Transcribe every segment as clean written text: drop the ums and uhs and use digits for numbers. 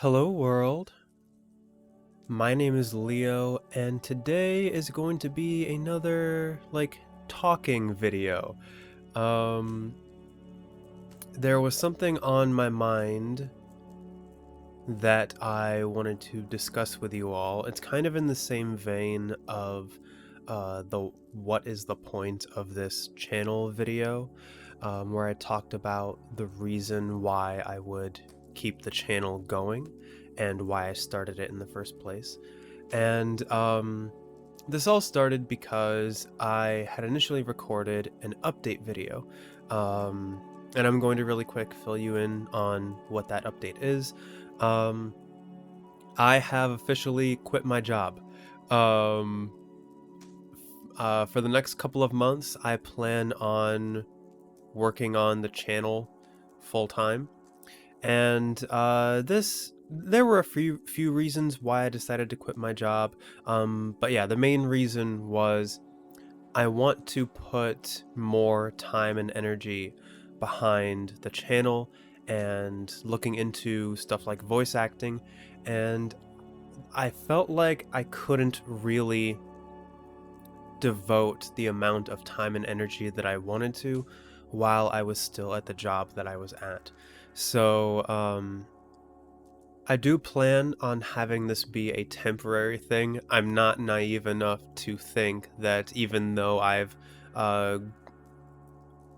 Hello, world. My name is Leo, and today is going to be another, talking video. Um, there was something on my mind that I wanted to discuss with you all. It's kind of in the same vein of the what is the point of this channel video, where I talked about the reason why I would keep the channel going and why I started it in the first place. And this all started because I had initially recorded an update video. Um, and I'm going to really quick fill you in on what that update is. Um, I have officially quit my job. Um, for the next couple of months, I plan on working on the channel full time. And there were a few reasons why I decided to quit my job. But yeah, the main reason was I want to put more time and energy behind the channel and looking into stuff like voice acting. And I felt like I couldn't really devote the amount of time and energy that I wanted to while I was still at the job that I was at. So, I do plan on having this be a temporary thing. I'm not naive enough to think that even though uh,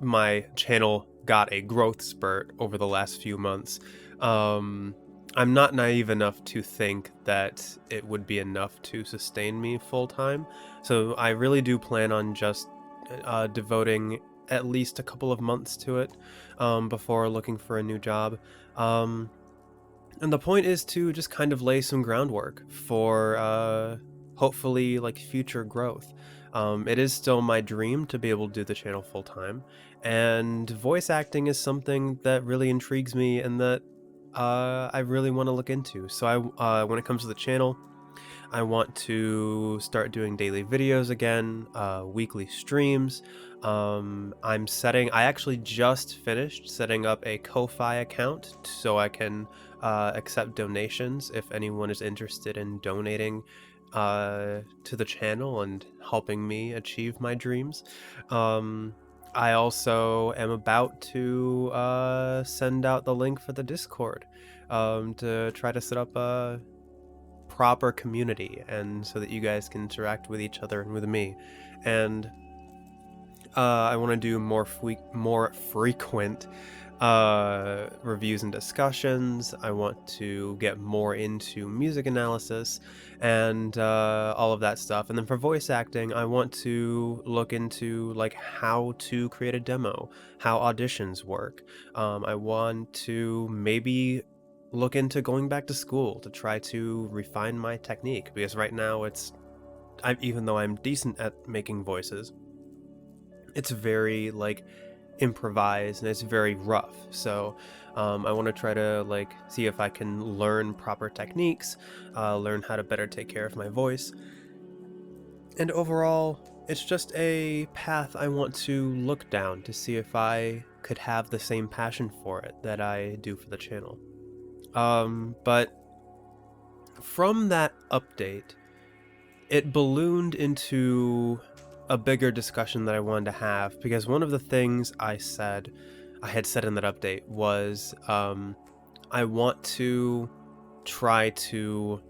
my channel got a growth spurt over the last few months, um, I'm not naive enough to think that it would be enough to sustain me full time. So I really do plan on just devoting at least a couple of months to it before looking for a new job. Um, and the point is to just kind of lay some groundwork for hopefully like future growth. It is still my dream to be able to do the channel full time, and voice acting is something that really intrigues me and that I really want to look into. So when it comes to the channel, I want to start doing daily videos again, weekly streams. I actually just finished setting up a Ko-Fi account so I can accept donations if anyone is interested in donating to the channel and helping me achieve my dreams. Um, I also am about to send out the link for the Discord to try to set up a proper community and so that you guys can interact with each other and with me. And I want to do more frequent reviews and discussions. I want to get more into music analysis and all of that stuff. And then for voice acting, I want to look into like how to create a demo, how auditions work. I want to maybe look into going back to school to try to refine my technique, because right now even though I'm decent at making voices, it's very like improvised and it's very rough. So I want to try to like see if I can learn proper techniques, learn how to better take care of my voice. And overall, it's just a path I want to look down to see if I could have the same passion for it that I do for the channel. But from that update, it ballooned into a bigger discussion that I wanted to have, because one of the things I had said in that update was I want to try to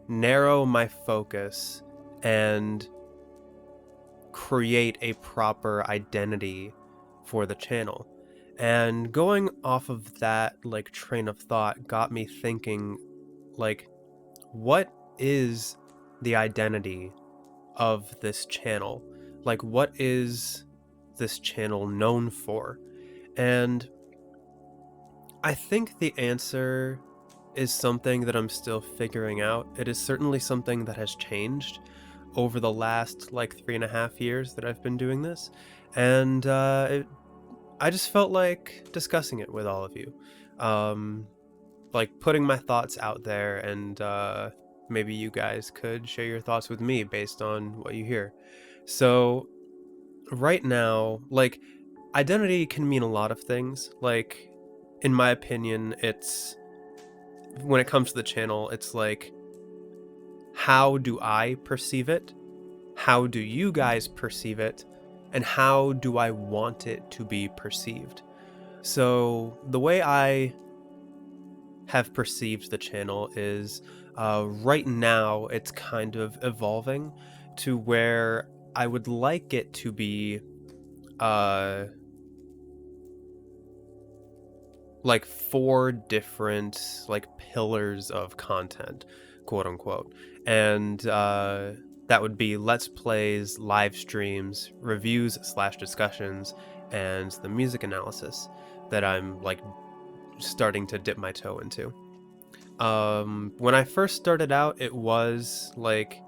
narrow my focus and create a proper identity for the channel. And going off of that like train of thought got me thinking, like, what is the identity of this channel? Like, what is this channel known for? And I think the answer is something that I'm still figuring out. It is certainly something that has changed over the last like 3.5 years that I've been doing this. And I just felt like discussing it with all of you. Um, like putting my thoughts out there, and maybe you guys could share your thoughts with me based on what you hear. So right now, like, identity can mean a lot of things. Like, in my opinion, it's when it comes to the channel, it's like, how do I perceive it? How do you guys perceive it? And how do I want it to be perceived? So the way I have perceived the channel is, right now it's kind of evolving to where I would like it to be uh, like 4 different like pillars of content, quote unquote. And that would be let's plays, live streams, reviews slash discussions, and the music analysis that I'm like starting to dip my toe into. When I first started out, it was like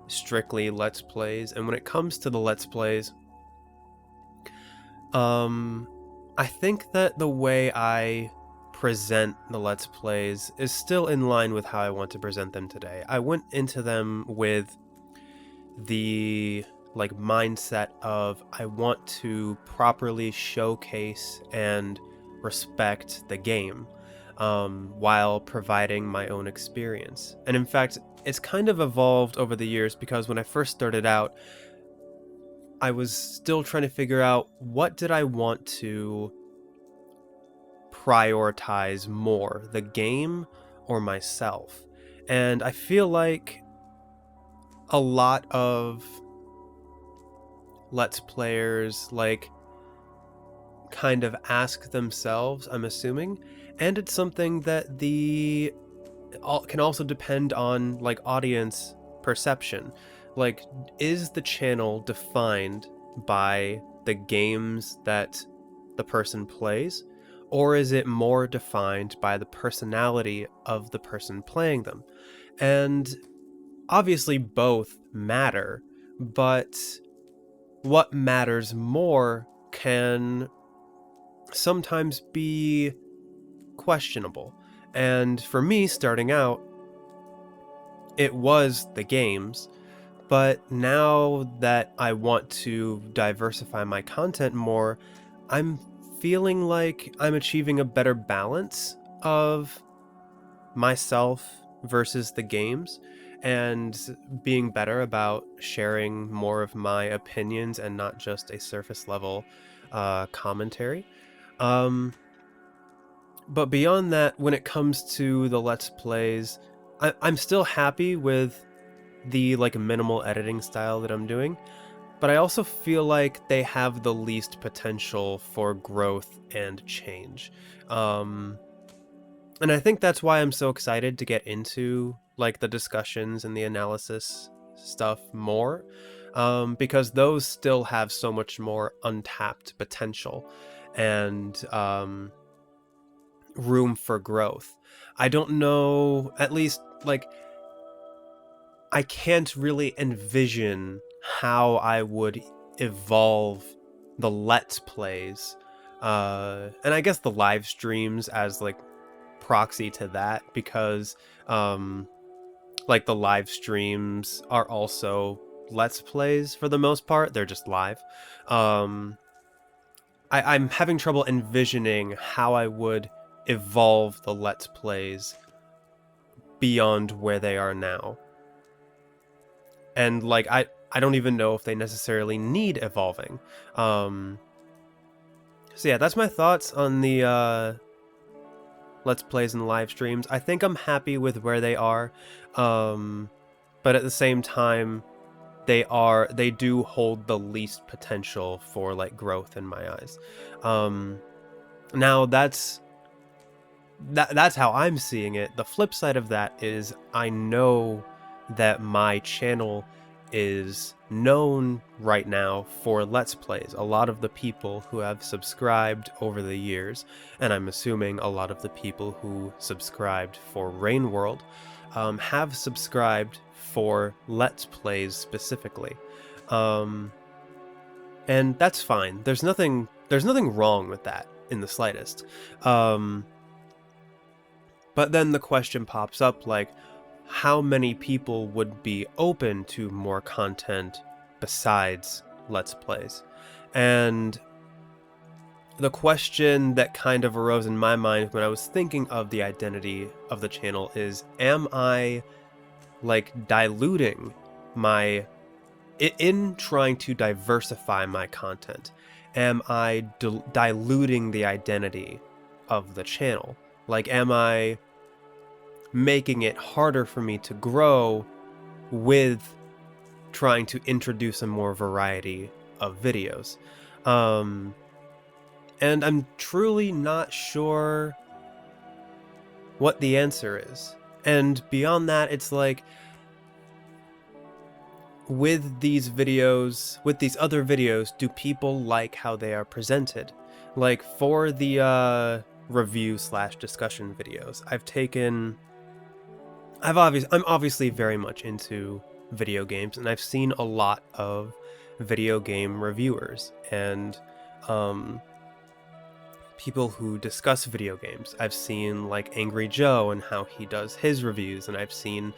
strictly let's plays, and when it comes to the let's plays, I think that the way I present the let's plays is still in line with how I want to present them today. I went into them with the like mindset of I want to properly showcase and respect the game, while providing my own experience. And in fact, it's kind of evolved over the years, because when I first started out, I was still trying to figure out what did I want to prioritize more, the game or myself. And I feel like a lot of let's players like kind of ask themselves, I'm assuming, and it's something that can also depend on like audience perception. Like, is the channel defined by the games that the person plays, or is it more defined by the personality of the person playing them? And obviously both matter, but what matters more can sometimes be questionable. And for me, starting out, it was the games, but now that I want to diversify my content more, I'm feeling like I'm achieving a better balance of myself versus the games, and being better about sharing more of my opinions and not just a surface level commentary. Um, but beyond that, when it comes to the Let's Plays, I'm still happy with the like minimal editing style that I'm doing, but I also feel like they have the least potential for growth and change. Um, and I think that's why I'm so excited to get into like the discussions and the analysis stuff more, because those still have so much more untapped potential and room for growth. I don't know, at least like I can't really envision how I would evolve the Let's Plays, and I guess the live streams as like proxy to that, because um, like the live streams are also Let's Plays for the most part. They're just live. Um, I'm having trouble envisioning how I would evolve the Let's Plays beyond where they are now. And like I don't even know if they necessarily need evolving. So yeah, that's my thoughts on the Let's Plays and live streams. I think I'm happy with where they are, but at the same time, they do hold the least potential for like growth in my eyes. Now that's how I'm seeing it. The flip side of that is I know that my channel is known right now for Let's Plays. A lot of the people who have subscribed over the years, and I'm assuming a lot of the people who subscribed for Rain World, have subscribed for Let's Plays specifically. And that's fine. There's nothing wrong with that in the slightest. But then the question pops up, like, how many people would be open to more content besides Let's Plays? And the question that kind of arose in my mind when I was thinking of the identity of the channel is, am I like diluting my in trying to diversify my content, am I diluting the identity of the channel? Like, am I making it harder for me to grow with trying to introduce a more variety of videos? And I'm truly not sure what the answer is. And beyond that, it's like, with these videos, with these other videos, do people like how they are presented? Like, for the review slash discussion videos, I'm obviously very much into video games, and I've seen a lot of video game reviewers and um people who discuss video games. I've seen like Angry Joe and how he does his reviews, and I've seen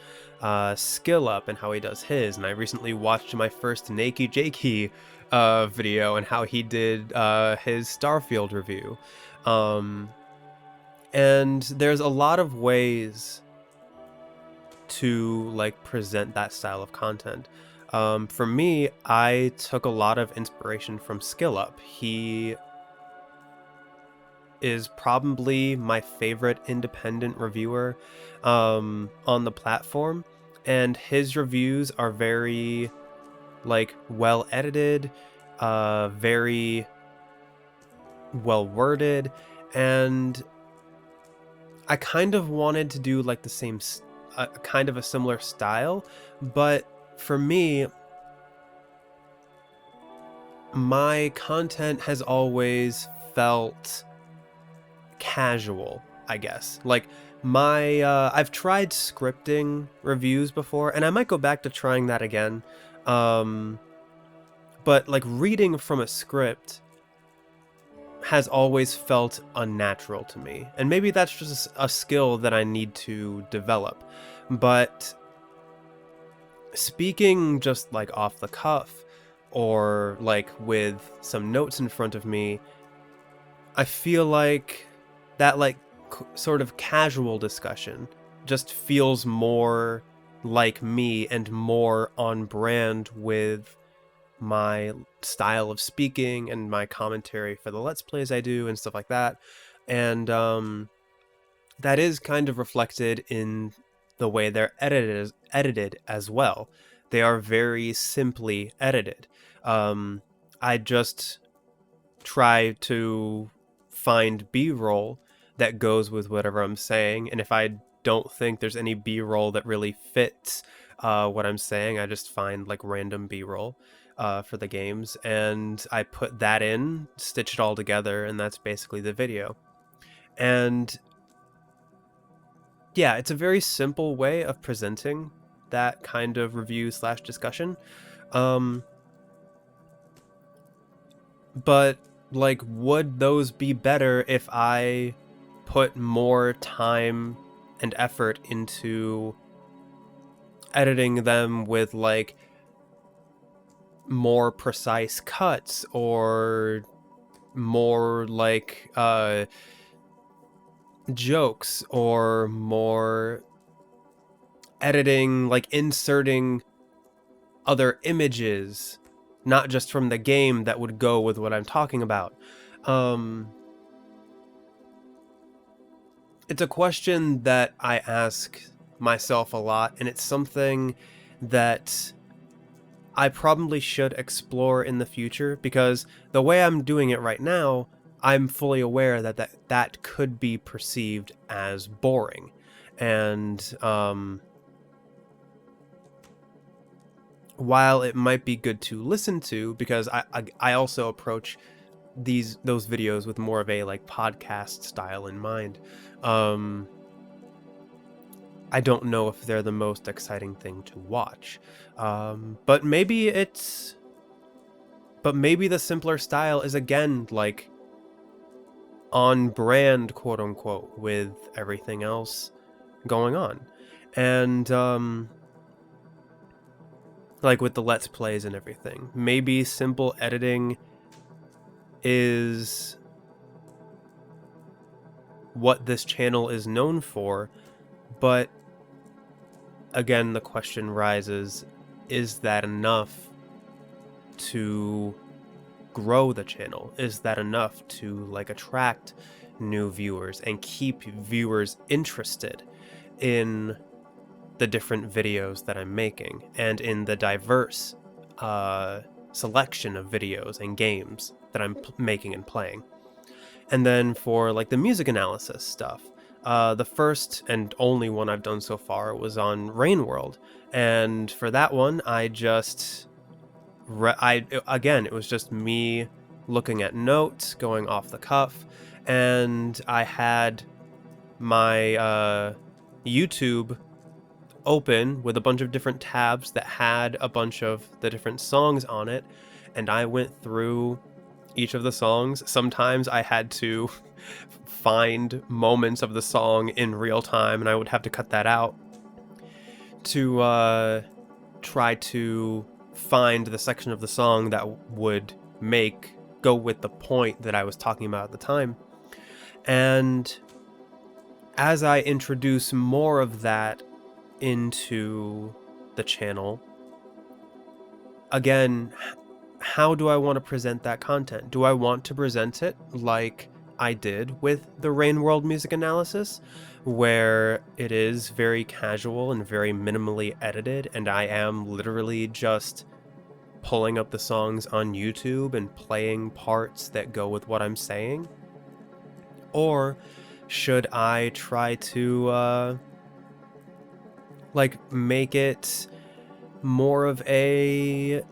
Skill Up and how he does his, and I recently watched my first Nakey Jakey video and how he did his Starfield review. Um, and there's a lot of ways to like present that style of content. For me, I took a lot of inspiration from Skill Up. He is probably my favorite independent reviewer on the platform, and his reviews are very like well edited, very well worded, and I kind of wanted to do like the same kind of a similar style, but for me, my content has always felt casual, I guess. Like, my I've tried scripting reviews before, and I might go back to trying that again. Um but like reading from a script has always felt unnatural to me. And maybe that's just a skill that I need to develop. But speaking just like off the cuff, or like with some notes in front of me, I feel like that like sort of casual discussion just feels more like me and more on brand with my style of speaking and my commentary for the Let's Plays I do and stuff like that. And that is kind of reflected in the way they're edited as well. They are very simply edited. I just try to find B-roll that goes with whatever I'm saying, and if I don't think there's any B-roll that really fits what I'm saying, I just find like random B-roll for the games, and I put that in, stitch it all together, and that's basically the video. And yeah, it's a very simple way of presenting that kind of review slash discussion. Um, but like, would those be better if I put more time and effort into editing them with like more precise cuts, or more like jokes, or more editing, like inserting other images, not just from the game, that would go with what I'm talking about? Um, it's a question that I ask myself a lot, and it's something that I probably should explore in the future, because the way I'm doing it right now, I'm fully aware that could be perceived as boring. And while it might be good to listen to, because I also approach those videos with more of a like podcast style in mind, I don't know if they're the most exciting thing to watch. But maybe the simpler style is again like on brand, quote unquote, with everything else going on. And like with the Let's Plays and everything, maybe simple editing is what this channel is known for, but again, the question rises, is that enough to grow the channel? Is that enough to like attract new viewers and keep viewers interested in the different videos that I'm making and in the diverse selection of videos and games that I'm making and playing? And then for like the music analysis stuff, the first and only one I've done so far was on Rain World, and for that one, I just again, it was just me looking at notes, going off the cuff, and I had my YouTube open with a bunch of different tabs that had a bunch of the different songs on it, and I went through each of the songs. Sometimes I had to find moments of the song in real time, and I would have to cut that out to try to find the section of the song that would go with the point that I was talking about at the time. And as I introduce more of that into the channel, again, how do I want to present that content? Do I want to present it like I did with the Rain World music analysis, where it is very casual and very minimally edited, and I am literally just pulling up the songs on YouTube and playing parts that go with what I'm saying? Or should I try to like make it more of a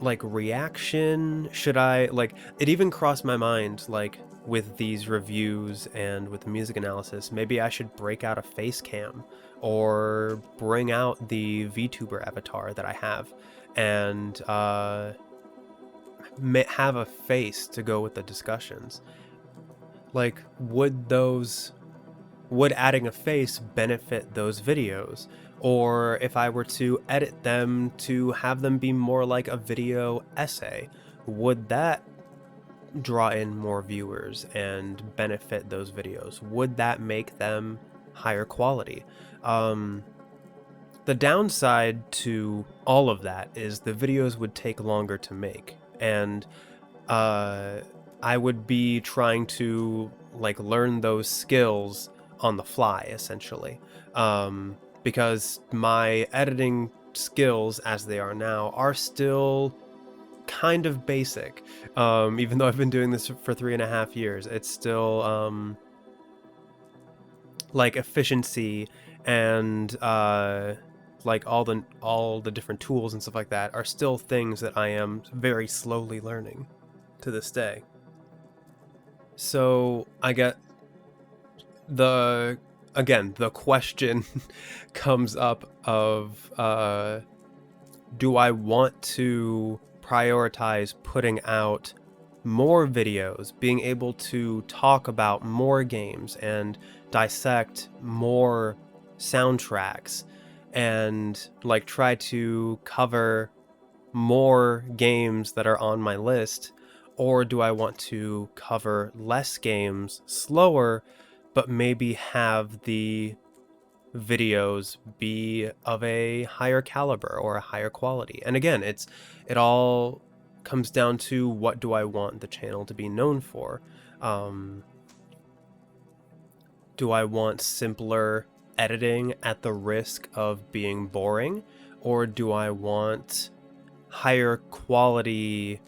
like reaction? Should I like it even crossed my mind, like with these reviews and with the music analysis, maybe I should break out a face cam or bring out the VTuber avatar that I have and have a face to go with the discussions. Like, would adding a face benefit those videos? Or if I were to edit them to have them be more like a video essay, would that draw in more viewers and benefit those videos? Would that make them higher quality? The downside to all of that is the videos would take longer to make, and I would be trying to like learn those skills on the fly, essentially, because my editing skills as they are now are still kind of basic. Even though I've been doing this for 3.5 years, it's still like efficiency and like all the different tools and stuff like that are still things that I am very slowly learning to this day. So I get the question comes up of do I want to prioritize putting out more videos, being able to talk about more games and dissect more soundtracks and like try to cover more games that are on my list? Or do I want to cover less games slower, but maybe have the videos be of a higher caliber or a higher quality? And again, it all comes down to, what do I want the channel to be known for? Do I want simpler editing at the risk of being boring? Or do I want higher quality,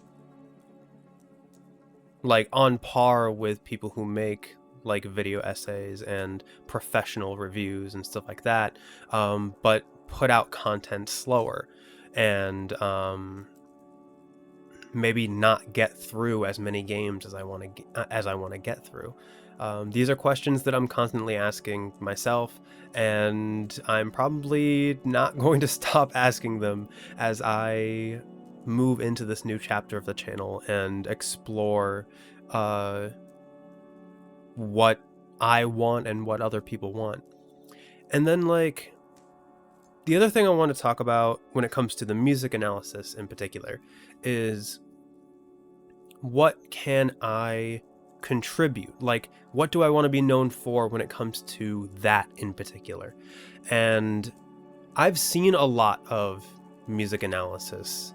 like on par with people who make like video essays and professional reviews and stuff like that, but put out content slower and maybe not get through as many games as I want to get through? These are questions that I'm constantly asking myself, and I'm probably not going to stop asking them as I move into this new chapter of the channel and explore what I want and what other people want. And then like the other thing I want to talk about when it comes to the music analysis in particular is, what can I contribute? Like, what do I want to be known for when it comes to that in particular? And I've seen a lot of music analysis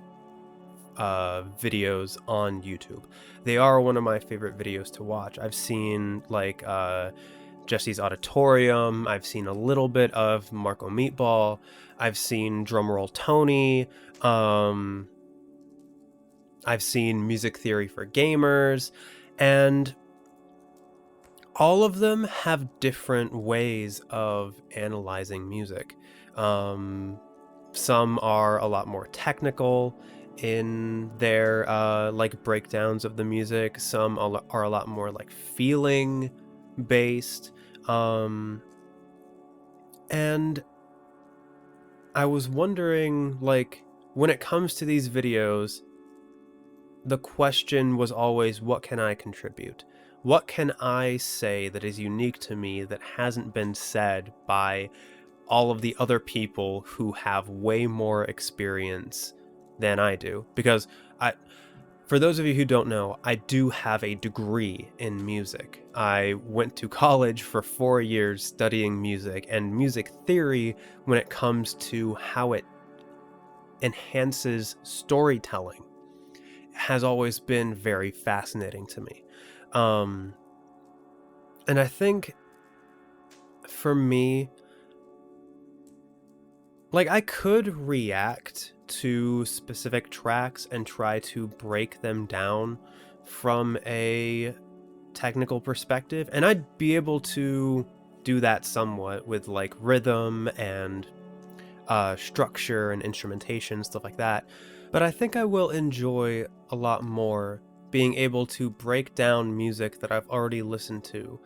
videos on YouTube. They are one of my favorite videos to watch. I've seen like Jesse's Auditorium. I've seen a little bit of Marco Meatball. I've seen Drumroll Tony. I've seen Music Theory for Gamers, and all of them have different ways of analyzing music. Some are a lot more technical in their like breakdowns of the music. Some are a lot more like feeling based. And I was wondering, like, when it comes to these videos, the question was always, what can I contribute? What can I say that is unique to me that hasn't been said by all of the other people who have way more experience than I do? Because for those of you who don't know, I do have a degree in music. I went to college for 4 years studying music and music theory when it comes to how it enhances storytelling has always been very fascinating to me. And I think for me, like, I could react to specific tracks and try to break them down from a technical perspective, and I'd be able to do that somewhat with like rhythm and structure and instrumentation, stuff like that. But I think I will enjoy a lot more being able to break down music that I've already listened to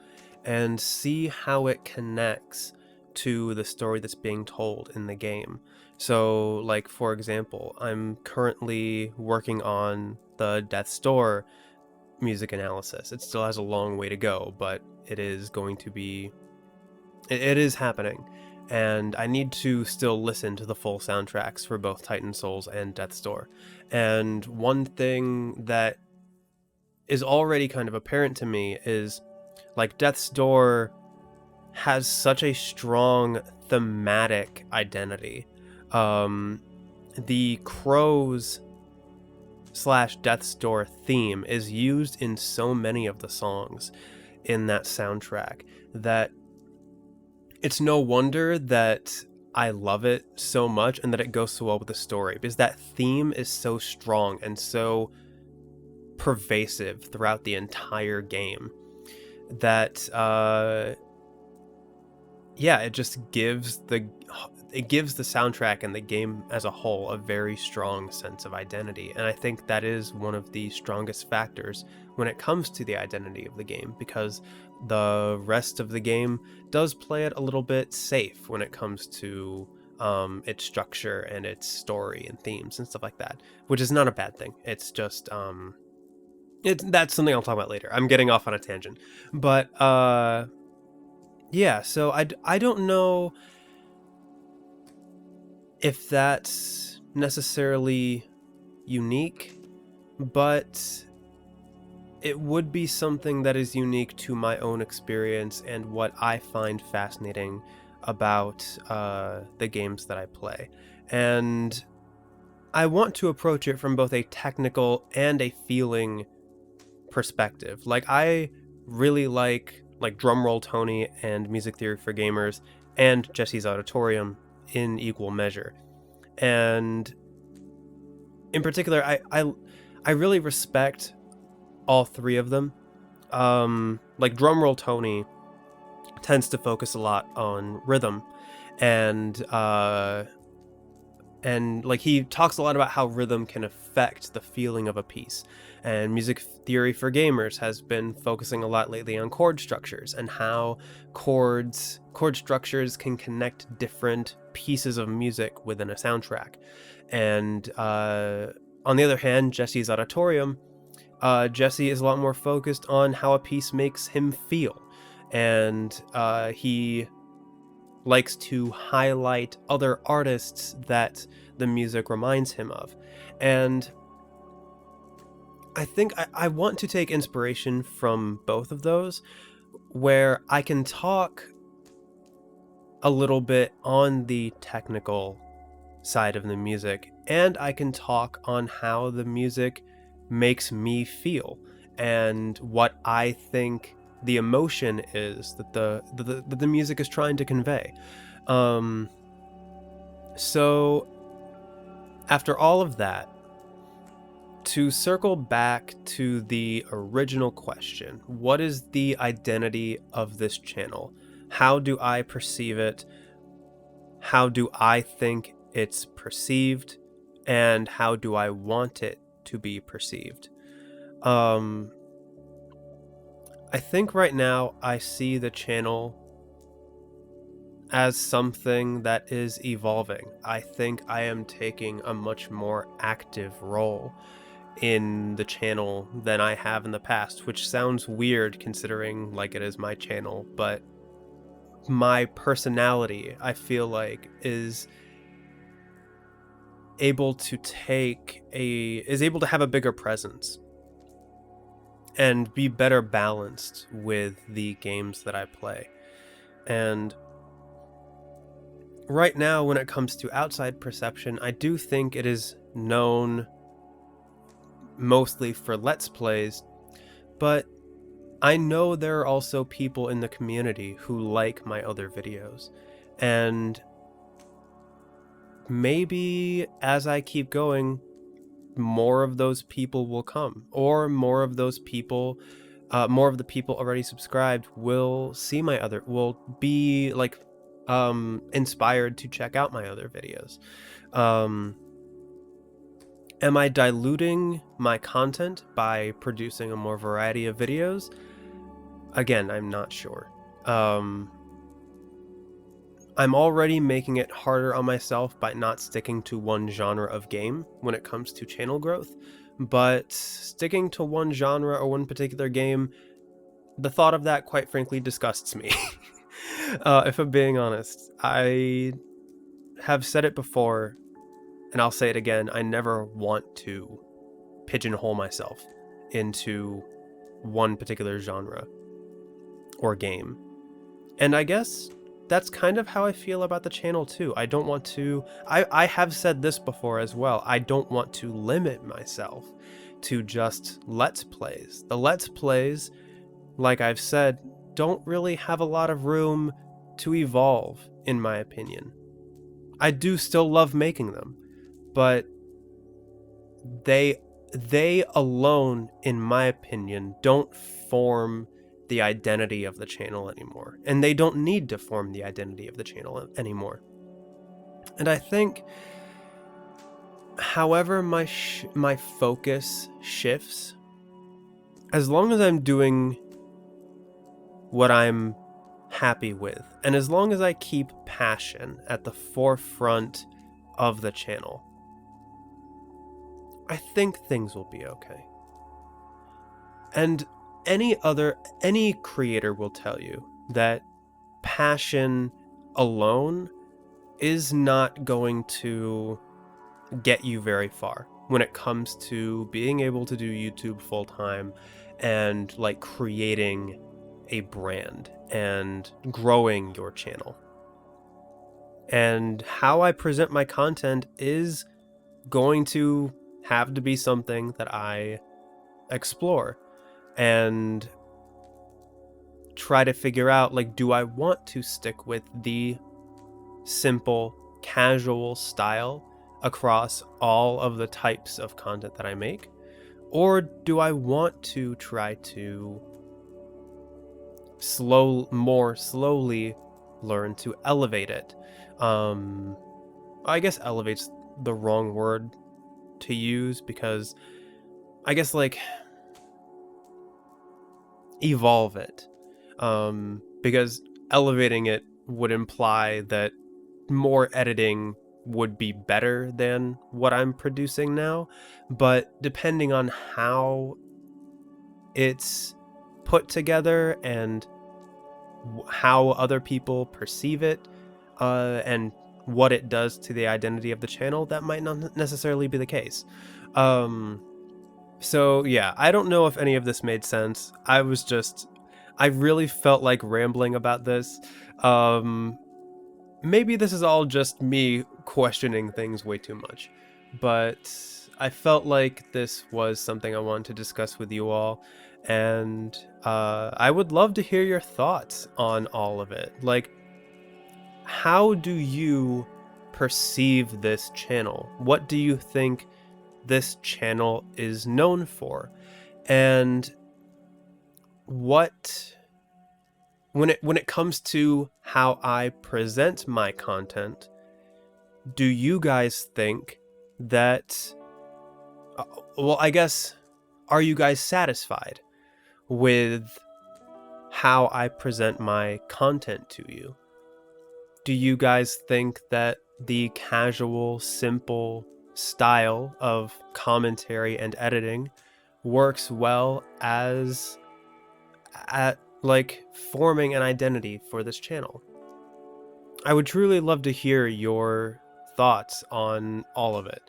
and see how it connects to the story that's being told in the game. So, like, for example, I'm currently working on the Death's Door music analysis. It still has a long way to go, but it is going to be... It is happening. And I need to still listen to the full soundtracks for both Titan Souls and Death's Door. And one thing that is already kind of apparent to me is, like, Death's Door has such a strong thematic identity. The Crows / Death's Door theme is used in so many of the songs in that soundtrack that it's no wonder that I love it so much and that it goes so well with the story, because that theme is so strong and so pervasive throughout the entire game that it just gives the soundtrack and the game as a whole a very strong sense of identity. And I think that is one of the strongest factors when it comes to the identity of the game, because the rest of the game does play it a little bit safe when it comes to its structure and its story and themes and stuff like that, which is not a bad thing. It's just that's something I'll talk about later. I'm getting off on a tangent, but so I don't know if that's necessarily unique, but it would be something that is unique to my own experience and what I find fascinating about the games that I play. And I want to approach it from both a technical and a feeling perspective. Like, I really like Drumroll Tony and Music Theory for Gamers and Jesse's Auditorium in equal measure. And in particular, I really respect all three of them. Like, Drumroll Tony tends to focus a lot on rhythm, and like, he talks a lot about how rhythm can affect the feeling of a piece. And Music Theory for Gamers has been focusing a lot lately on chord structures and how chord structures can connect different pieces of music within a soundtrack. And on the other hand, Jesse's Auditorium, Jesse is a lot more focused on how a piece makes him feel. And he likes to highlight other artists that the music reminds him of. And I think I want to take inspiration from both of those, where I can talk a little bit on the technical side of the music, and I can talk on how the music makes me feel and what I think the emotion is that the music is trying to convey. Um, so after all of that, to circle back to the original question, what is the identity of this channel? How do I perceive it? How do I think it's perceived? And how do I want it to be perceived? Um, I think right now I see the channel as something that is evolving. I think I am taking a much more active role in the channel than I have in the past, which sounds weird considering like it is my channel, but my personality, I feel like, is able to have a bigger presence and be better balanced with the games that I play. And right now, when it comes to outside perception, I do think it is known mostly for Let's Plays, but I know there are also people in the community who like my other videos, and maybe as I keep going, more of those people will come, or more of the people already subscribed will be like inspired to check out my other videos. Am I diluting my content by producing a more variety of videos? Again, I'm not sure. I'm already making it harder on myself by not sticking to one genre of game when it comes to channel growth, but sticking to one genre or one particular game, the thought of that, quite frankly, disgusts me. If I'm being honest, I have said it before, and I'll say it again, I never want to pigeonhole myself into one particular genre or game. And I guess that's kind of how I feel about the channel too. I don't want to, I have said this before as well, I don't want to limit myself to just Let's Plays. The Let's Plays, like I've said, don't really have a lot of room to evolve, in my opinion. I do still love making them, but they alone, in my opinion, don't form the identity of the channel anymore, and they don't need to form the identity of the channel anymore. And I think, however my focus shifts, as long as I'm doing what I'm happy with, and as long as I keep passion at the forefront of the channel, I think things will be okay. And any creator will tell you that passion alone is not going to get you very far when it comes to being able to do YouTube full time and like creating a brand and growing your channel. And how I present my content is going to have to be something that I explore and try to figure out, like, do I want to stick with the simple, casual style across all of the types of content that I make? Or do I want to try to more slowly learn to elevate it? I guess elevate's the wrong word to use, because I guess like evolve it, because elevating it would imply that more editing would be better than what I'm producing now, but depending on how it's put together and how other people perceive it, and what it does to the identity of the channel, that might not necessarily be the case. So yeah, I don't know if any of this made sense. I really felt like rambling about this. Um, Maybe this is all just me questioning things way too much, but I felt like this was something I wanted to discuss with you all, and I would love to hear your thoughts on all of it. Like, how do you perceive this channel? What do you think this channel is known for? And what when it comes to how I present my content, do you guys think that well, I guess, are you guys satisfied with how I present my content to you? Do you guys think that the casual, simple style of commentary and editing works well as at like forming an identity for this channel? I would truly love to hear your thoughts on all of it.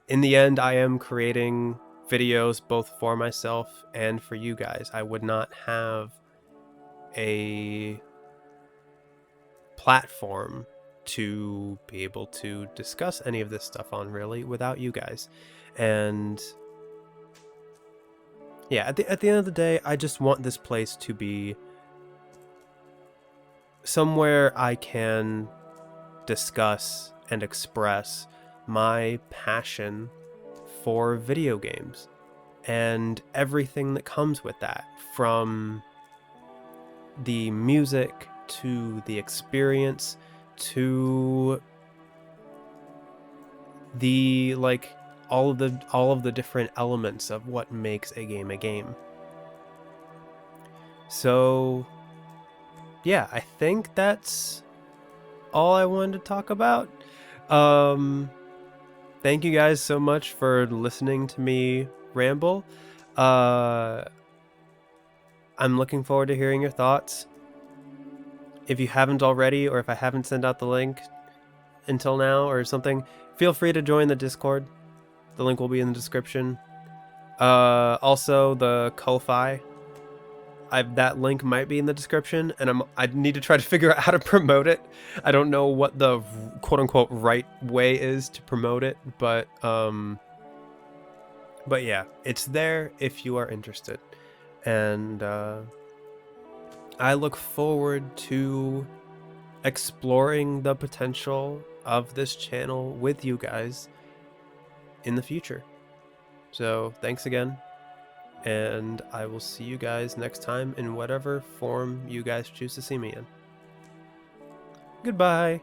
In the end, I am creating videos both for myself and for you guys. I would not have a platform to be able to discuss any of this stuff on really without you guys. And yeah, at the end of the day, I just want this place to be somewhere I can discuss and express my passion for video games and everything that comes with that, from the music to the experience to the like all of the different elements of what makes a game a game. So yeah, I think that's all I wanted to talk about. Thank you guys so much for listening to me ramble. I'm looking forward to hearing your thoughts. If you haven't already, or if I haven't sent out the link until now or something, feel free to join the Discord. The link will be in the description. Also the Ko-Fi, that link might be in the description, and I need to try to figure out how to promote it. I don't know what the quote-unquote right way is to promote it, but yeah, it's there if you are interested. And I look forward to exploring the potential of this channel with you guys in the future. So thanks again, and I will see you guys next time in whatever form you guys choose to see me in. Goodbye!